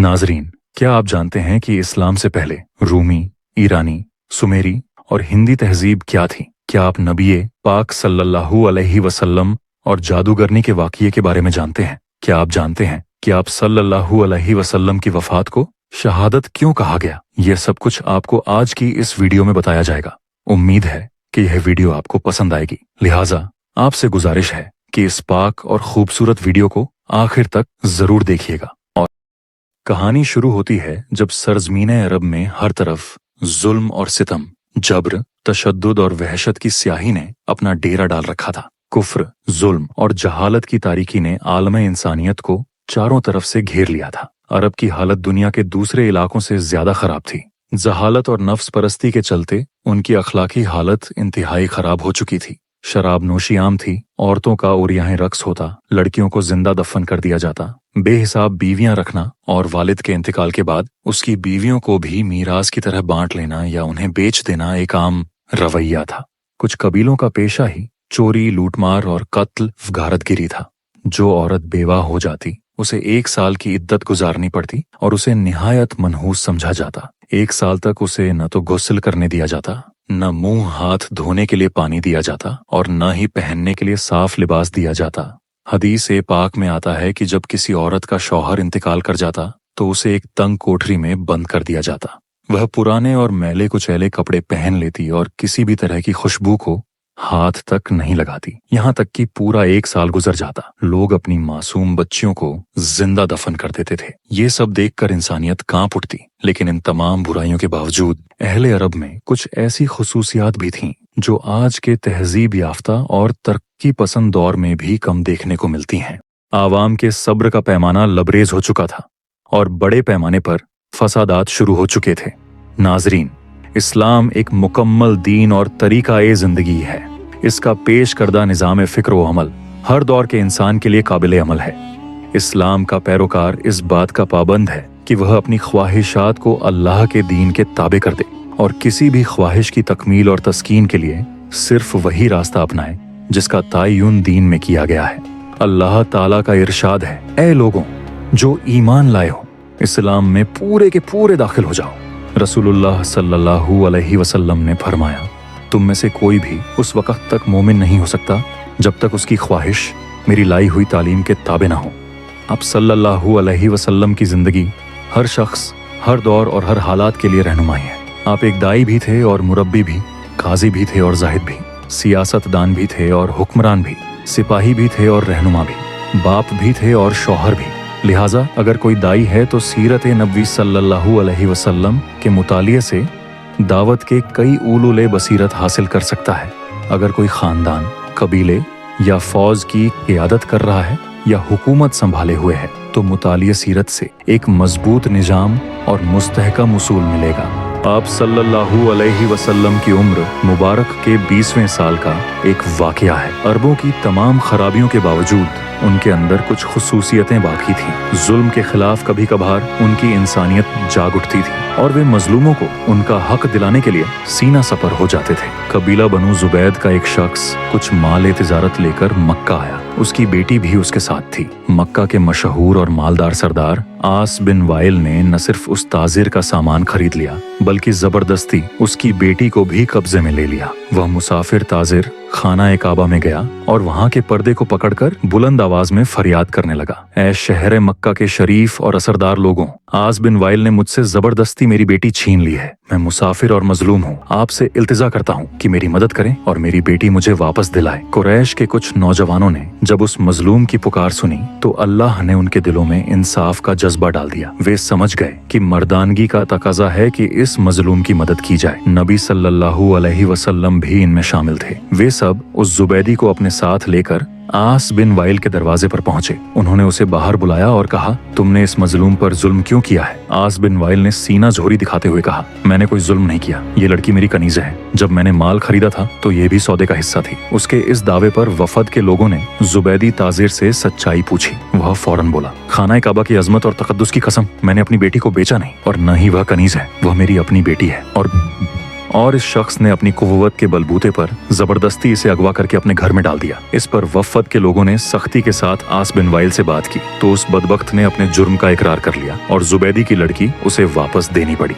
नाजरीन, क्या आप जानते हैं कि इस्लाम से पहले रूमी, ईरानी, सुमेरी और हिंदी तहजीब क्या थी? क्या आप नबी पाक सल्लल्लाहु अलैहि वसल्लम और जादूगरनी के वाक़ये के बारे में जानते हैं? क्या आप जानते हैं कि आप सल्लल्लाहु अलैहि वसल्लम की वफ़ात को शहादत क्यों कहा गया? यह सब कुछ आपको आज की इस वीडियो में बताया जाएगा। उम्मीद है कि यह वीडियो आपको पसंद आएगी, लिहाजा आपसे गुजारिश है कि इस पाक और खूबसूरत वीडियो को आखिर तक जरूर देखिएगा। और कहानी शुरू होती है जब सरजमीन अरब में हर तरफ जुल्म और सितम, जबर, तशद्दुद और वहशत की स्याही ने अपना डेरा डाल रखा था। कुफ्र, जुल्म और जहालत की तारीकी ने आलम इंसानियत को चारों तरफ से घेर लिया था। अरब की हालत दुनिया के दूसरे इलाकों से ज्यादा खराब थी। जहालत और नफ्स परस्ती के चलते उनकी अखलाकी हालत इंतहाई खराब हो चुकी थी। शराब नोशी आम थी, औरतों का उरियाहें रक्स होता, लड़कियों को जिंदा दफन कर दिया जाता, बेहिसाब बीवियां रखना और वालिद के इंतकाल के बाद उसकी बीवियों को भी मीरास की तरह बांट लेना या उन्हें बेच देना एक आम रवैया था। कुछ कबीलों का पेशा ही चोरी, लूटमार और कत्ल गारतगिरी था। जो औरत बेवा हो जाती उसे 1 साल की इद्दत गुजारनी पड़ती और उसे निहायत मनहूस समझा जाता। 1 साल तक उसे न तो गुस्ल करने दिया जाता, न मुंह हाथ धोने के लिए पानी दिया जाता और न ही पहनने के लिए साफ लिबास दिया जाता। हदीस पाक में आता है कि जब किसी औरत का शौहर इंतकाल कर जाता तो उसे एक तंग कोठरी में बंद कर दिया जाता। वह पुराने और मैले कुचैले कपड़े पहन लेती और किसी भी तरह की खुशबू को हाथ तक नहीं लगाती। यहाँ तक कि पूरा 1 साल गुजर जाता। लोग अपनी मासूम बच्चियों को जिंदा दफन कर देते थे। ये सब देखकर इंसानियत कांप उठती। लेकिन इन तमाम बुराइयों के बावजूद अहले अरब में कुछ ऐसी खुसूसियात भी थीं जो आज के तहजीब याफ्ता और तरक्की पसंद दौर में भी कम देखने को मिलती हैं। आवाम के सब्र का पैमाना लबरेज हो चुका था और बड़े पैमाने पर फसादात शुरू हो चुके थे। नाजरीन, इस्लाम एक मुकम्मल दीन और तरीका-ए जिंदगी है। इसका पेश करदा निज़ाम फ़िक्र व अमल हर दौर के इंसान के लिए काबिल अमल है। इस्लाम का पैरोकार इस बात का पाबंद है कि वह अपनी ख्वाहिशात को अल्लाह के दीन के ताबे कर दे और किसी भी ख्वाहिश की तकमील और तस्कीन के लिए सिर्फ वही रास्ता अपनाए जिसका तयन दीन में किया गया है। अल्लाह ताला का इरशाद है, ऐ लोगों जो ईमान लाए हो, इस्लाम में पूरे के पूरे दाखिल हो जाओ। रसूलुल्लाह सल्लल्लाहु अलैहि वसल्लम ने फरमाया, तुम में से कोई भी उस वक्त तक मोमिन नहीं हो सकता जब तक उसकी ख्वाहिश मेरी लाई हुई तालीम के ताबे ना हो। अब सल्लल्लाहु अलैहि वसल्लम की जिंदगी हर शख्स, हर दौर और हर हालात के लिए रहनुमाई है। आप एक दाई भी थे और मुरब्बी भी, काजी भी थे और जाहिद भी, सियासतदान भी थे और हुक्मरान भी, सिपाही भी थे और रहनुमा भी, बाप भी थे और शौहर भी। लिहाजा अगर कोई दाई है तो सीरत नबी सल्लल्लाहु अलैहि वसल्लम के मुतालिए से दावत के कई उलूले बसीरत हासिल कर सकता है। अगर कोई खानदान, कबीले या फौज की क़ियादत कर रहा है या हुकूमत संभाले हुए है तो मुतालिए सीरत से एक मजबूत निजाम और मुस्तहकम उसूल मिलेगा। आप सल्लल्लाहु अलैहि वसल्लम की उम्र मुबारक के 20वें साल का एक वाक़या है। अरबों की तमाम खराबियों के बावजूद उनके अंदर कुछ खुसूसियतें बाकी थीं। जुल्म के खिलाफ कभी कभार उनकी इंसानियत जाग उठती थी और वे मजलूमों को उनका हक दिलाने के लिए सीना सपर हो जाते थे। कबीला बनु जुबैद का एक शख्स कुछ माल तिजारत लेकर मक्का आया। उसकी बेटी भी उसके साथ थी। मक्का के मशहूर और मालदार सरदार आस बिन वाइल ने न सिर्फ उस ताजिर का सामान खरीद लिया बल्कि जबरदस्ती उसकी बेटी को भी कब्जे में ले लिया। वह मुसाफिर ताजिर खाना काबा में गया और वहाँ के पर्दे को पकड़कर बुलंद आवाज में फरियाद करने लगा, ऐ शहर मक्का के शरीफ और असरदार लोगों, आस बिन वाइल ने मुझसे जबरदस्ती मेरी बेटी छीन ली है। मैं मुसाफिर और मजलूम हूँ। आपसे इल्तिजा करता हूँ कि मेरी मदद करें और मेरी बेटी मुझे वापस दिलाए। कुरैश के कुछ नौजवानों ने जब उस मजलूम की पुकार सुनी तो अल्लाह ने उनके दिलों में इंसाफ का जज्बा डाल दिया। वे समझ गए कि मर्दानगी का तकाजा है कि इस मजलूम की मदद की जाए। नबी सल्लल्लाहु अलैहि वसल्लम भी इनमें शामिल थे। वे सब उस जुबैदी को अपने साथ लेकर आस बिन वाइल के दरवाजे पर पहुंचे। उन्होंने उसे बाहर बुलाया और कहा, तुमने इस मजलूम पर जुल्म क्यों किया है? आस बिन वाइल ने सीना झोरी दिखाते हुए कहा, मैंने कोई जुल्म नहीं किया। ये लड़की मेरी कनीज़ है। जब मैंने माल खरीदा था तो ये भी सौदे का हिस्सा थी। उसके इस दावे पर वफद के लोगों ने जुबैदी ताजिर से सच्चाई पूछी। वह फौरन बोला, खाना काबा की अजमत और तकद्दुस की कसम, मैंने अपनी बेटी को बेचा नहीं और न ही वह कनीज है। वह मेरी अपनी बेटी है और इस शख्स ने अपनी कुव्वत के बलबूते पर जबरदस्ती इसे अगवा करके अपने घर में डाल दिया। इस पर वफद के लोगों ने सख्ती के साथ आस बिन वाइल से बात की तो उस बदबख्त ने अपने जुर्म का इकरार कर लिया और जुबैदी की लड़की उसे वापस देनी पड़ी।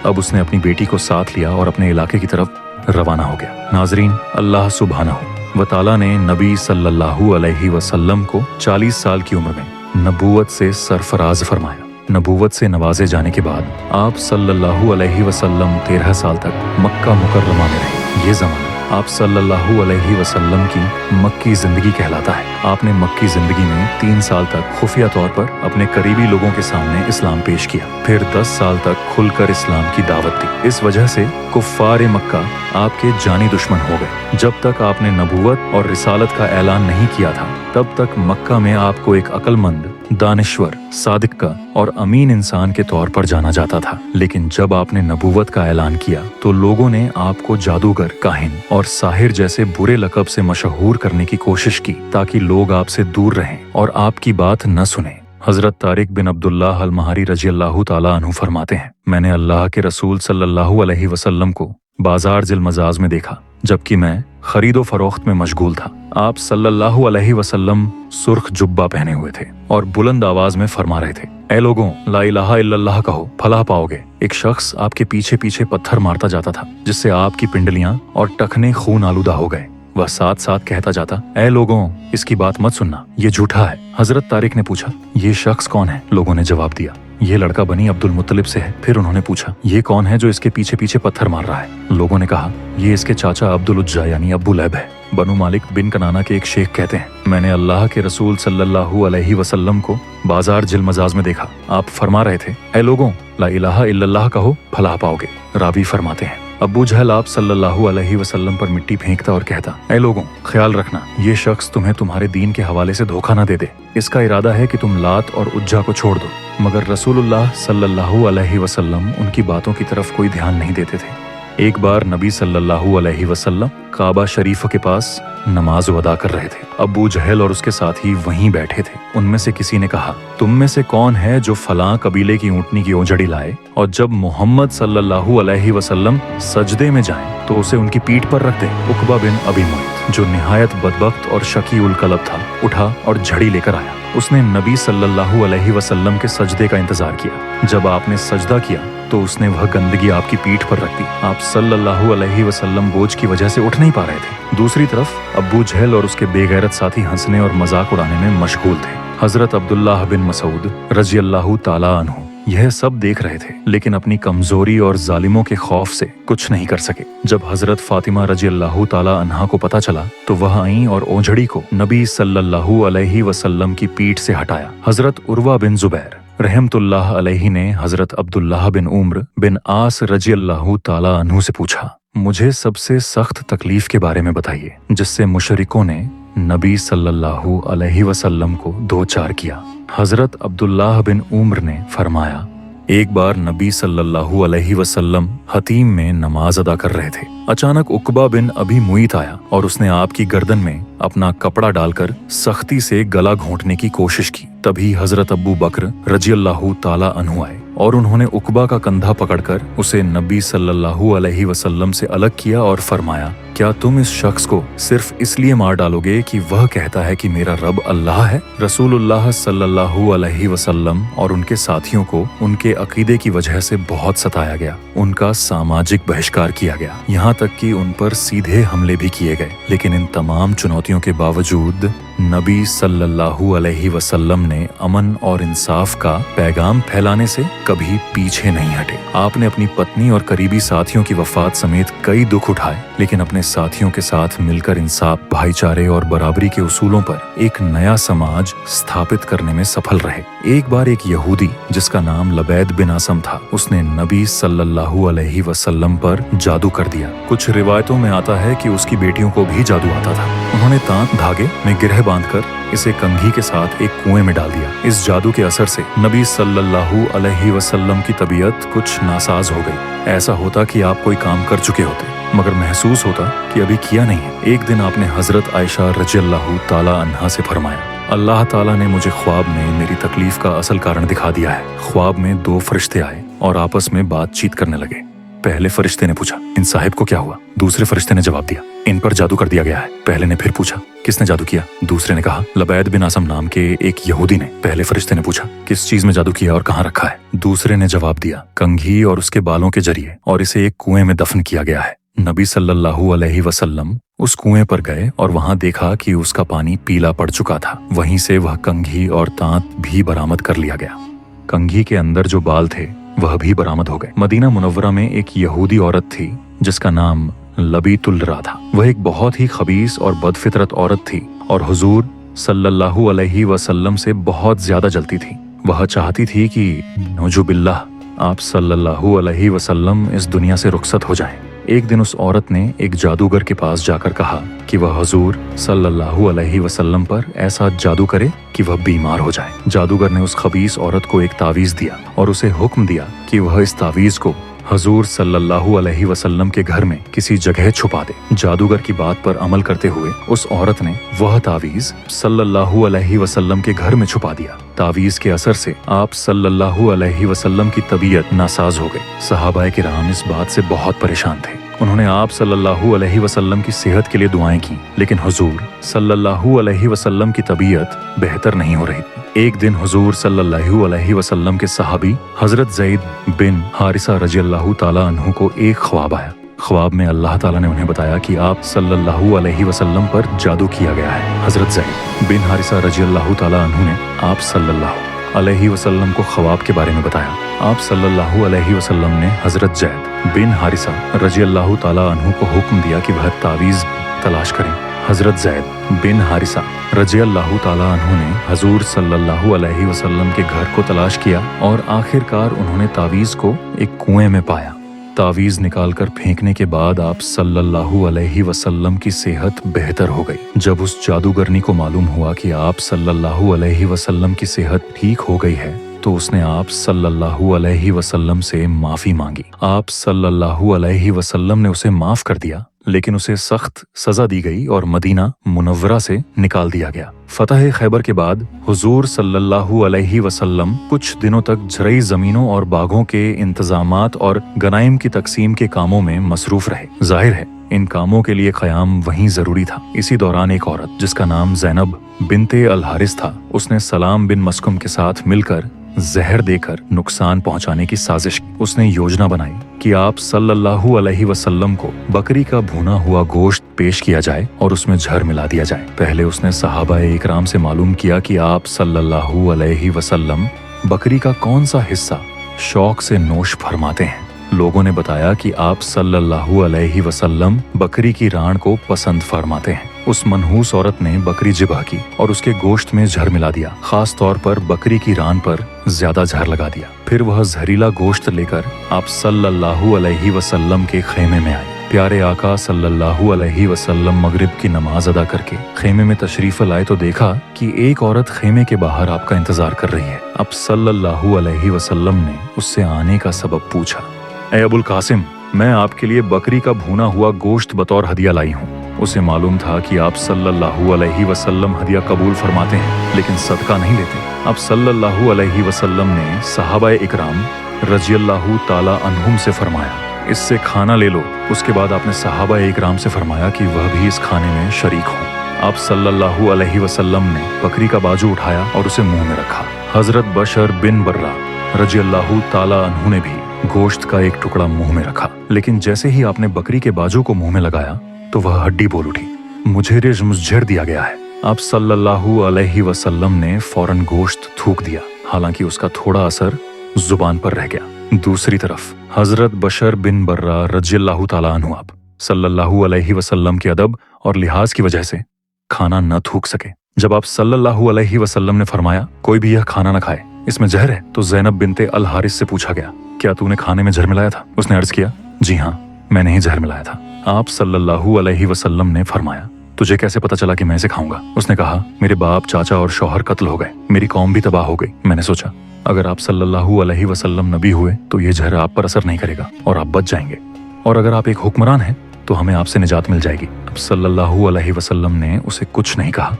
अब उसने अपनी बेटी को साथ लिया और अपने इलाके की तरफ रवाना हो गया। नाजरीन, अल्लाह सुब्हानहू व तआला ने नबी सल्लल्लाहु अलैहि वसल्लम को 40 साल की उम्र में नबूवत से सरफराज फरमाया। नबूवत से नवाजे जाने के बाद आप सल्लल्लाहु अलैहि वसल्लम 13 साल तक मक्का मुकर्रमा में रहे। ये ज़माना आप सल्लल्लाहु अलैहि वसल्लम की मक्की जिंदगी कहलाता है। आपने मक्की जिंदगी में 3 साल तक खुफिया तौर पर अपने करीबी लोगों के सामने इस्लाम पेश किया, फिर 10 साल तक खुलकर इस्लाम की दावत दी। इस वजह से कुफ्फार मक्का आपके जानी दुश्मन हो गए। जब तक आपने नबूवत और रिसालत का ऐलान नहीं किया था तब तक मक्का में आपको एक अक्लमंद, दानिश्वर, सादिक का और अमीन इंसान के तौर पर जाना जाता था। लेकिन जब आपने नबूवत का ऐलान किया तो लोगों ने आपको जादूगर, काहिन और साहिर जैसे बुरे लक़ब से मशहूर करने की कोशिश की ताकि लोग आपसे दूर रहें और आपकी बात न सुने। हजरत तारिक बिन अब्दुल्लाह अल-महारी रज़ियल्लाहु ताला अन्हु फरमाते हैं, मैंने अल्लाह के रसूल सल्लल्लाहु अलैहि वसल्लम को बाजार जिल मजाज में देखा जबकि मैं खरीदो फरोख्त में मशगूल था। आप सल्लल्लाहु अलैहि वसल्लम सुर्ख जुब्बा पहने हुए थे और बुलंद आवाज में फरमा रहे थे, ऐ लोगों, ला इलाहा इल्लल्लाह कहो, फलाह पाओगे। एक शख्स आपके पीछे पीछे पत्थर मारता जाता था जिससे आपकी पिंडलियां और टखने खून आलूदा हो गए। वह साथ साथ कहता जाता, ऐ लोगों, इसकी बात मत सुनना, ये झूठा है। हजरत तारिक ने पूछा, ये शख्स कौन है? लोगों ने जवाब दिया, ये लड़का बनी अब्दुल मुत्तलिब से है। फिर उन्होंने पूछा, ये कौन है जो इसके पीछे पीछे पत्थर मार रहा है? लोगों ने कहा, ये इसके चाचा अब्दुल उज्जा यानी अब्बू लहब है। बनु मालिक बिन कनाना के एक शेख कहते हैं, मैंने अल्लाह के रसूल सल्लल्लाहु अलैहि वसल्लम को बाजार जिल मजाज में देखा। आप फरमा रहे थे, ऐ लोगों, ला इलाहा इल्लल्लाह कहो, फलाह पाओगे। रावी फरमाते हैं, अबू जहल आप सल्लल्लाहु अलैहि वसल्लम पर मिट्टी फेंकता और कहता, ऐ लोगों, ख्याल रखना, ये शख्स तुम्हें तुम्हारे दीन के हवाले से धोखा न दे दे। इसका इरादा है कि तुम लात और उज्जा को छोड़ दो। मगर रसूलुल्लाह सल्लल्लाहु अलैहि वसल्लम उनकी बातों की तरफ कोई ध्यान नहीं देते थे। एक बार नबी सल्लल्लाहु अलैहि वसल्लम काबा शरीफ के पास नमाज अदा कर रहे थे। अबू जहल और उसके साथी वहीं बैठे थे। उनमें से किसी ने कहा, तुम में से कौन है जो फलां कबीले की ऊंटनी की ओंजड़ी लाए और जब मोहम्मद सल्लल्लाहु अलैहि वसल्लम सजदे में जाएं तो उसे उनकी पीठ पर रख दे। उकबा बिन अबी मुइत, जो निहायत बदबख्त और शकी उल कलब था, उठा और झड़ी लेकर आया। उसने नबी सल्लल्लाहु अलैहि वसल्लम के सजदे का इंतजार किया। जब आपने सजदा किया तो उसने वह गंदगी आपकी पीठ पर रख दी। आप सल्लल्लाहु अलैहि वसल्लम बोझ की वजह से उठ नहीं पा रहे थे। दूसरी तरफ अब्बू जहल और उसके बेगैरत साथी हंसने और मजाक उड़ाने में मशगूल थे। हजरत अब्दुल्लाह बिन मसूद रज़ियल्लाहु ताला अन्हु यह सब देख रहे थे, लेकिन अपनी कमजोरी और जालिमों के खौफ से कुछ नहीं कर सके। जब हजरत फातिमा रज़ियल्लाहु ताला अन्हा को पता चला तो वह आईं और ओंझड़ी को नबी सल्लल्लाहु अलैहि वसल्लम की पीठ से हटाया। हजरत उर्वा बिन जुबैर रहमतुल्लाह अलैहि ने हजरत अब्दुल्लाह बिन उम्र बिन आस रज़ियल्लाहु ताला अन्हु से पूछा, मुझे सबसे सख्त तकलीफ के बारे में बताइए जिससे मुशरिकों ने नबी सल्लल्लाहु अलैहि वसल्लम को दो चार किया। हजरत अब्दुल्लाह बिन उम्र ने फरमाया, एक बार नबी सल्लल्लाहु अलैहि वसल्लम हतीम में नमाज अदा कर रहे थे। अचानक उकबा बिन अबी मुइत आया और उसने आपकी गर्दन में अपना कपड़ा डालकर सख्ती से गला घोंटने की कोशिश की। तभी हजरत अब्बू बकर रज़ियल्लाहु ताला अन्हु आए और उन्होंने उकबा का कंधा पकड़कर उसे नबी सल्लल्लाहु अलैहि वसल्लम से अलग किया और फरमाया, क्या तुम इस शख्स को सिर्फ इसलिए मार डालोगे कि वह कहता है कि मेरा रब अल्लाह है? रसूलुल्लाह सल्लल्लाहु अलैहि वसल्लम और उनके साथियों को उनके अकीदे की वजह से बहुत सताया गया। उनका सामाजिक बहिष्कार किया गया, यहाँ तक कि उन पर सीधे हमले भी किए गए। लेकिन इन तमाम चुनौतियों के बावजूद नबी सल्लल्लाहु अलैहि वसल्लम ने अमन और इंसाफ का पैगाम फैलाने से कभी पीछे नहीं हटे। आपने अपनी पत्नी और करीबी साथियों की वफात समेत कई दुख उठाए, लेकिन अपने साथियों के साथ मिलकर इंसाफ, भाईचारे और बराबरी के उसूलों पर एक नया समाज स्थापित करने में सफल रहे। एक बार एक यहूदी जिसका नाम लबैद बिन आसम था, उसने नबी सल्लल्लाहु अलैहि वसल्लम पर जादू कर दिया। कुछ रिवायतों में आता है कि उसकी बेटियों को भी जादू आता था। उन्होंने तांत धागे में गिरह बांधकर इसे कंघी के साथ एक कुएं में डाल दिया। इस जादू के असर से नबी सल्लल्लाहु अलैहि वसल्लम की तबीयत कुछ नासाज हो गई। ऐसा होता कि आप कोई काम कर चुके होते, मगर महसूस होता कि अभी किया नहीं है। एक दिन आपने हजरत आयशा रज़ियल्लाहु ताला अन्हा से फरमाया, अल्लाह ताला ने मुझे ख्वाब में मेरी तकलीफ का असल कारण दिखा दिया है। ख्वाब में दो फरिश्ते आए और आपस में बातचीत करने लगे। पहले फरिश्ते ने पूछा, इन साहिब को क्या हुआ? दूसरे फरिश्ते ने जवाब दिया, इन पर जादू कर दिया गया है। पहले ने फिर पूछा, किसने जादू किया? दूसरे ने कहा, लबैद बिन आसम नाम के एक यहूदी ने। पहले फरिश्ते ने पूछा, किस चीज में जादू किया और कहाँ रखा है? दूसरे ने जवाब दिया, कंघी और उसके बालों के जरिए, और इसे एक कुएं में दफन किया गया है। नबी सल्लल्लाहु अलैहि वसल्लम उस कुएं पर गए और वहां देखा कि उसका पानी पीला पड़ चुका था। वहीं से वह कंघी और तांत भी बरामद कर लिया गया। कंघी के अंदर जो बाल थे वह भी बरामद हो गए। मदीना मुनव्वरा में एक यहूदी औरत थी जिसका नाम लबीतुल रा था। वह एक बहुत ही खबीस और बदफितरत औरत थी और हुजूर सल्लल्लाहु अलैहि वसल्लम से बहुत ज्यादा जलती थी। वह चाहती थी कि नौजुबिल्लाह आप सल्लल्लाहु अलैहि वसल्लम इस दुनिया से रुखसत हो जाएं। एक दिन उस औरत ने एक जादूगर के पास जाकर कहा कि वह हुजूर सल्लल्लाहु अलैहि वसल्लम पर ऐसा जादू करे कि वह बीमार हो जाए। जादूगर ने उस खबीस औरत को एक तावीज दिया और उसे हुक्म दिया कि वह इस तावीज को हुजूर सल्लल्लाहु अलैहि वसल्लम के घर में किसी जगह छुपा दे। जादूगर की बात पर अमल करते हुए उस औरत ने वह तावीज सल्लल्लाहु अलैहि वसल्लम के घर में छुपा दिया। तावीज के असर से आप सल्लल्लाहु अलैहि वसल्लम की तबीयत नासाज हो गई। सहाबाए किराम इस बात से बहुत परेशान थे। उन्होंने आप सल्लल्लाहु अलैहि वसल्लम की सेहत के लिए दुआएं की, लेकिन हुजूर सल्लल्लाहु अलैहि वसल्लम की तबीयत बेहतर नहीं हो रही थी। एक दिन हुजूर सल्लल्लाहु अलैहि वसल्लम के सहाबी हजरत ज़ैद बिन हारिसा रज़ियल्लाहु ताला अन्हु को एक ख्वाब आया। ख्वाब में अल्लाह ताला ने उन्हें बताया कि आप सल्लल्लाहु अलैहि वसल्लम पर जादू किया गया है। हजरत ज़ैद बिन हारिसा रज़ियल्लाहु ताला अन्हु ने आप सल्लल्लाहु अलैहि वसल्लम को ख्वाब के बारे में बताया। आप सल्लल्लाहु अलैहि वसल्लम ने हजरत ज़ैद बिन हारिसा रज़ियल्लाहु ताला अन्हु को हुक्म दिया कि वह तावीज़ तलाश करें। हजरत ज़ैद बिन हारिसा रज़ियल्लाहु ताला अन्हु ने हजूर सल्लल्लाहु अलैहि वसल्लम के घर को तलाश किया और आखिरकार उन्होंने तावीज़ को एक कुएं में पाया। तावीज़ निकालकर फेंकने के बाद आप सल्लल्लाहु अलैहि वसल्लम की सेहत बेहतर हो गई। जब उस जादूगरनी को मालूम हुआ कि आप सल्लल्लाहु अलैहि वसल्लम की सेहत ठीक हो गई है तो उसने आप सल्लल्लाहु अलैहि वसल्लम से माफी मांगी। आप सल्लल्लाहु अलैहि वसल्लम ने उसे माफ कर दिया, लेकिन उसे सख्त सजा दी गई और मदीना मुनव्वरा से निकाल दिया गया। फतह खैबर के बाद हुजूर सल्लल्लाहु अलैहि वसल्लम कुछ दिनों तक ज़रई ज़मीनों और बागों के इंतजामात और गनाइम की तकसीम के कामों में मसरूफ रहे। जाहिर है इन कामों के लिए क़याम वहीं जरूरी था। इसी दौरान एक औरत जिसका नाम ज़ैनब बिनते अल हारिस था, उसने सलाम बिन मस्कुम के साथ मिलकर जहर देकर नुकसान पहुंचाने की साजिश। उसने योजना बनाई कि आप सल्लल्लाहु अलैहि वसल्लम को बकरी का भुना हुआ गोश्त पेश किया जाए और उसमें जहर मिला दिया जाए। पहले उसने सहाबाए इकराम से मालूम किया कि आप सल्लल्लाहु अलैहि वसल्लम बकरी का कौन सा हिस्सा शौक से नोश फरमाते हैं। लोगों ने बताया कि आप सल्लल्लाहु अलैहि वसल्लम बकरी की रान को पसंद फरमाते हैं। उस मनहूस औरत ने बकरी ज़िबह की और उसके गोश्त में जहर मिला दिया। खास तौर पर बकरी की रान पर ज्यादा जहर लगा दिया। फिर वह जहरीला गोश्त लेकर आप सल्लल्लाहु अलैहि वसल्लम के खेमे में आई। प्यारे आका सल्लल्लाहु अलैहि वसल्लम मगरिब की नमाज अदा करके खेमे में तशरीफ लाए तो देखा कि एक औरत खेमे के बाहर आपका इंतजार कर रही है। अब सल्लल्लाहु अलैहि वसल्लम ने उससे आने का सबब पूछा। ए अबुल कासिम, मैं आपके लिए बकरी का भुना हुआ गोश्त बतौर हदिया लाई हूँ। उसे मालूम था कि आप सल्लल्लाहु अलैहि वसल्लम हदिया कबूल फरमाते हैं लेकिन सदका नहीं लेते। अब सल्लल्लाहु अलैहि वसल्लम ने सहाबाए इकराम रज़ियल्लाहु ताला अन्हुम से फरमाया, इससे खाना ले लो। उसके बाद आपने सहाबाए इकराम से फरमाया कि वह भी इस खाने में शरीक हों। आप सल्लल्लाहु अलैहि वसल्लम ने बकरी का बाजू उठाया और उसे मुंह में रखा। हजरत बशर बिन बर्रा रज़ियल्लाहु ताला अन्हु ने भी गोश्त का एक टुकड़ा मुंह में रखा, लेकिन जैसे ही आपने बकरी के बाजू को मुंह में लगाया तो वह हड्डी बोल उठी, मुझे मुझझर दिया गया है। आप सल्लल्लाहु अलैहि वसल्लम ने फौरन गोश्त थूक दिया, हालांकि उसका थोड़ा असर जुबान पर रह गया। दूसरी तरफ हजरत बशर बिन बर्रा रज़ियल्लाहु ताला अन्हु आप सल्लल्लाहु अलैहि वसल्लम के अदब और लिहाज की वजह से खाना न थूक सके। जब आप सल्लल्लाहु अलैहि वसल्लम ने फरमाया कोई भी यह खाना न खाए, इसमें जहर है, तो ज़ैनब बिनते अल हारिस से पूछा गया, क्या तूने खाने में जहर मिलाया था? उसने अर्ज किया, जी हाँ, मैंने ही जहर मिलाया था। आप सल्लल्लाहु अलैहि वसल्लम ने फरमाया, तुझे कैसे पता चला कि मैं इसे खाऊंगा? उसने कहा, मेरे बाप, चाचा और शौहर कत्ल हो गए, मेरी कौम भी तबाह हो गई। मैंने सोचा अगर आप सल्लल्लाहु अलैहि वसल्लम नबी हुए तो ये जहर आप पर असर नहीं करेगा और आप बच जाएंगे, और अगर आप एक हुक्मरान हैं तो हमें आपसे निजात मिल जाएगी। अब सल्लल्लाहु अलैहि वसल्लम ने उसे कुछ नहीं कहा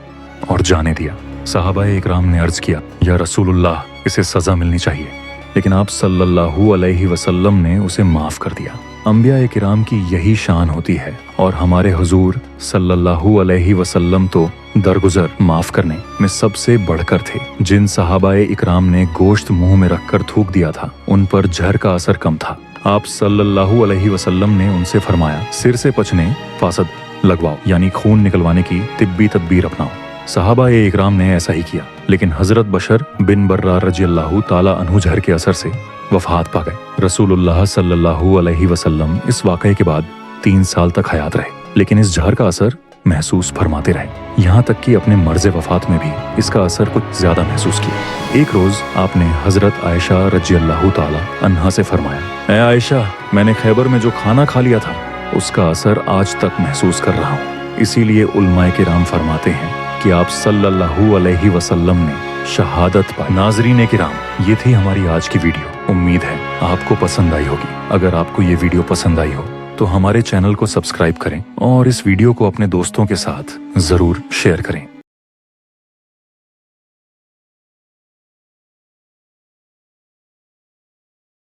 और जाने दिया। सहाबाए इकराम ने अर्ज किया, या रसूलुल्लाह, इसे सजा मिलनी चाहिए, लेकिन आप सल्लल्लाहु अलैहि वसल्लम ने उसे माफ कर दिया। अंबिया किराम की यही शान होती है और हमारे हुजूर सल्लल्लाहु अलैहि वसल्लम तो दरगुजर माफ करने में सबसे बढ़कर थे। जिन सहाबाए इकराम ने गोश्त मुंह में रखकर थूक दिया था उन पर जहर का असर कम था। आप सल्लल्लाहु अलैहि वसल्लम ने उनसे फरमाया, सिर से पचने फासद लगवाओ, यानी खून निकलवाने की तिब्बी तदबीर अपनाओ। सहाबाए इकराम ने ऐसा ही किया, लेकिन हजरत बशर बिन बर्रा रज़ियल्लाहु ताला अन्हु जहर के असर से वफात पा गए। रसूलुल्लाह सल्लल्लाहु अलैहि वसल्लम इस वाक़ये के बाद 3 साल तक हयात रहे, लेकिन इस जहर का असर महसूस फरमाते रहे। यहाँ तक कि अपने मर्ज़ वफात में भी इसका असर कुछ ज्यादा महसूस किया। एक रोज आपने हजरत आयशा रज़ियल्लाहु ताला अन्हा से फरमाया, ऐ आयशा, मैंने खैबर में जो खाना खा लिया था उसका असर आज तक महसूस कर रहा हूँ। इसीलिए उलमाए किराम फरमाते हैं कि आप सल्लल्लाहु अलैहि वसल्लम ने शहादत पाई। नाज़रीन किराम, ये थी हमारी आज की वीडियो। उम्मीद है आपको पसंद आई होगी। अगर आपको ये वीडियो पसंद आई हो तो हमारे चैनल को सब्सक्राइब करें और इस वीडियो को अपने दोस्तों के साथ जरूर शेयर करें।